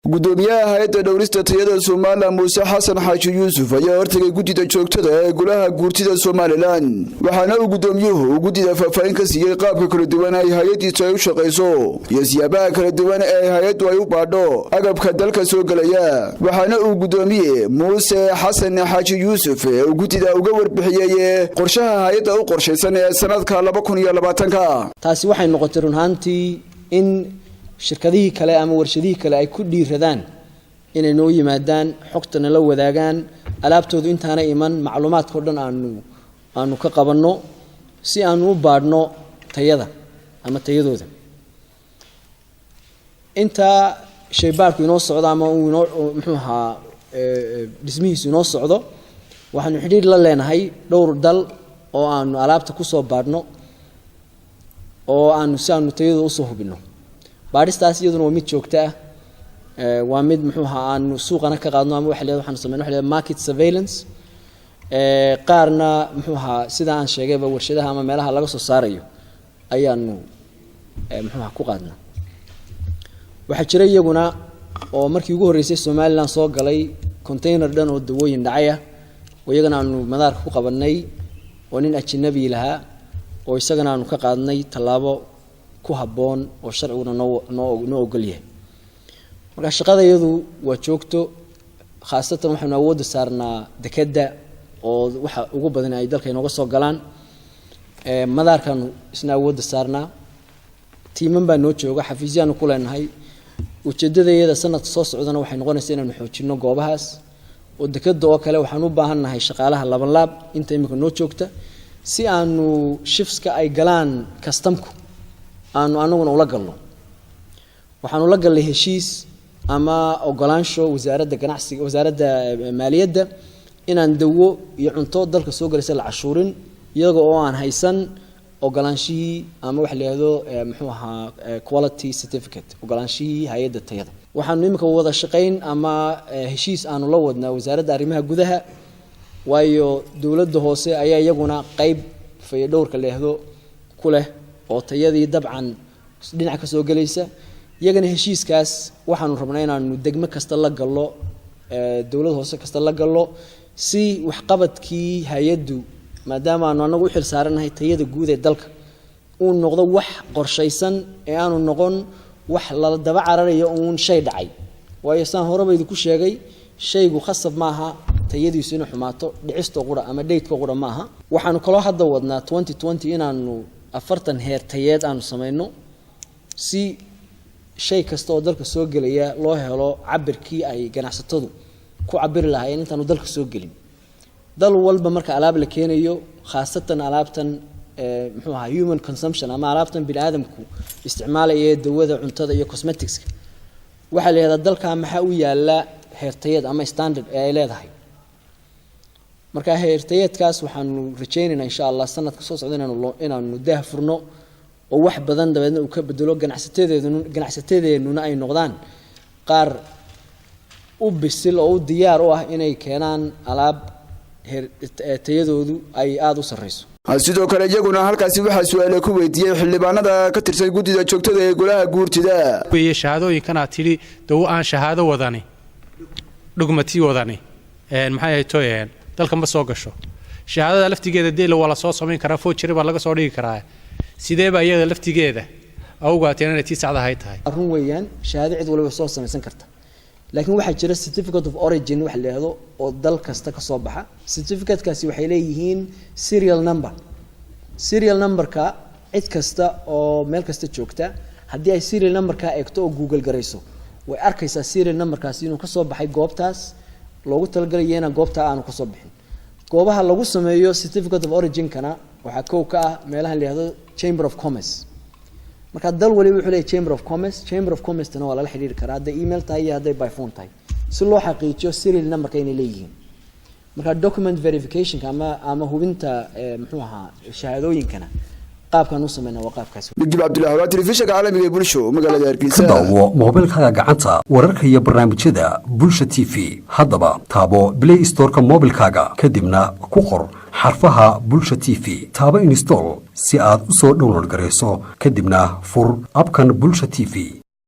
Gudoomiyaha hay'adda Dhawrista Tayada JSL Muuse Xasan Yuusuf ayaa hortagay Guddiga Joogtada ee Golaha Guurtida Somaliland waxaana uu gudoomiyuhu Guddiga faahfaahin ka siiyay qaabka kala duwan ay hay'addiisu ay u shaqeyso iyo siyaabaha kala duwan ee hay'addu ay u baadho agabka dalka soo galaya waxaana uu gudoomiye Muuse Xasan Yuusuf uu Guddiga uga warbixiyay qorshaha hay'adda u qorshaysan ee sanadka 2020 taasi waxay noqotay runtii in shirkadihii kale ama warshadihii kale ay ku dhiiradaan inay noo yimaadaan xogtana la wadaagaan alaabtoodu intaana iman macluumaadka dhan aanu ka qabanno si aanu u baadhno tayada ama tayadooda inta shaybaarku inoo socdo ama muxuu ahaa dhismihiisu inoo socdo waxaanu xidhiidh la leenahay dhowr dal oo aanu alaabta ku soo baadhno oo si aanu tayada u soo hubino baadhistaas iyaduna waa mid joogta ah waa mid muxuu ahaa aan suuqana ka qaadno ama waxaan sameeynaa market surveillance qaarna muxuu ahaa sida aan sheegayba warshadaha ama meelaha laga soo saarayo ayaanu muxuu ahaa ku qaadnaa waxa jira iyaguna oo markii ugu horeysay Somaliland soo galay container dhan oo dawooyin dhacay ah oo iyagana aanu madaarka ku qabanay oo nin ajnabi lahaa oo isagana aanu ka qaadnay talaabo ku haboon oo sharciguna noo ogol yahay marka shaqadayadu waa joogto khaasatan waxaanu awood saarnaa dekada oo waxa ugu badan ay dalka inooga soo galaan madaarkan isna awood saarnaa tiiman baa noo jooga xafiisyaan ku leenahay ujeedadayada sanadka soo socdana waxay noqonaysaa inaanu xoojino goobahaas oo dekada oo kale waxaan u baahanahay shaqaalaha laban laab inta imika noo joogta si aanu shifska ay galaan customku aanu anaguna ula galno waxaanu la galnay heshiis ama ogolaansho wasaaradda ganacsiga wasaaradda maaliyadda inaan dawo iyo cunto dalka soo galaysa la cashuurin iyaga oo aan haysan ogolaanshihii ama wax la yiraahdo muxuu ahaa quality certificate ogolaanshihii hay'adda tayada waxaanu imika wada shaqayn ama heshiis aanu la wadnaa wasaaradda arrimaha gudaha waayo dawladda hoose ayaa iyaguna qayb fayadhowrka leehdo ku leh oo tayadii dabcan dhinac ka soo galaysa iyagana heshiiskaas waxaanu rabnaa inaanu degmo kasta la gallo dawlad hoose kasta la gallo si wax qabadkii hay'addu maadaama aanu anagu u xil saaranahay tayada guud ee dalka uu noqdo wax qorshaysan ee aanu noqon wax la daba cararayo uun shay dhacay waayo saan horeba idinku sheegay shaygu khasab maaha tayadiisu inuu xumaato dhicisto qura ama date-ka qura maaha waxaanu kala hadda wadnaa 2020 inaanu 40 heer tayeed aanu sameeyno si shay kasta oo dalka soo galaya loo helo cabirkii ay ganacsatadu ku cabiri lahaayeen intaanu dalka soo galin dal walba marka alaab la keenayo khaasatan alaabtan muxuu ahaa human consumption ama alaabtan bini'aadamku isticmaalaya dawada cuntada iyo cosmetics waxa la yiraahdaa dalka maxaa u yaala heer tayeed ama standard ee ay leedahay marka heer tayeedkaas waxaanu rajaynaynaa insha Allah sanadka soo socda inaanu daah furno oo wax badan dabeedna uu ka bedelo ganacsateedeenuna ay noqdaan qaar u bisil oo u diyaar u ah inay keenaan alaab tayadoodu ay aad u sareyso sidoo kale iyaguna halkaasi waxa su'aalo ku weydiiyay xildhibaanada ka tirsan Guddiga Joogtada ee Golaha Guurtida way shahaadooyinkan aad tiri dawo aan shahaado wadani dhugmati wadani maxay ay tooyeen dalka ma soo gasho shahaadada laftigeeda deelo wala soo sameyn karaa foojiri baa laga soo dhigi karaa sidee baa iyada laftigeeda awgaateen inay tii saxda ay tahay arun weeyaan shahaado cid walba soo sameeysan karta laakiin waxa jira certificate of origin wax la yiraahdo oo dal kasta ka soo baxa certificate-kaasi waxay leeyihiin serial number-ka cid kasta oo meel kasta joogta haddii ay serial number-ka eegto oo Google garayso way arkaysaa serial number-kaasi inuu ka soo baxay goobtaas loogu talagalayna goobta aanu ka soo bixin goobaha lagu sameeyo certificate of origin kana waxa ka ah meelaha la yiraahdo chamber of commerce marka dal waliba wuxuu leeyahay chamber of commerce tana waa la xiriiri karaa hadda email tahay iyo hadda by phone tahay si loo xaqiijiyo serial number-ka inay leeyihiin marka document verification ama hubinta muxuu ahaa shahaadooyinkana qaabkan u sameeyna waa qaabkaas Guddiga Abdullahi telefishinka caalamiga ee bulsho magaalada Hargeysa dawo mobilkaaga gacanta wararka iyo barnaamijyada bulsha TV haddaba taabo Play Store-ka mobilkaaga kadibna ku qor xarfaha bulsha TV taabo install si aad u soo download gareyso kadibna fur abkan bulsha TV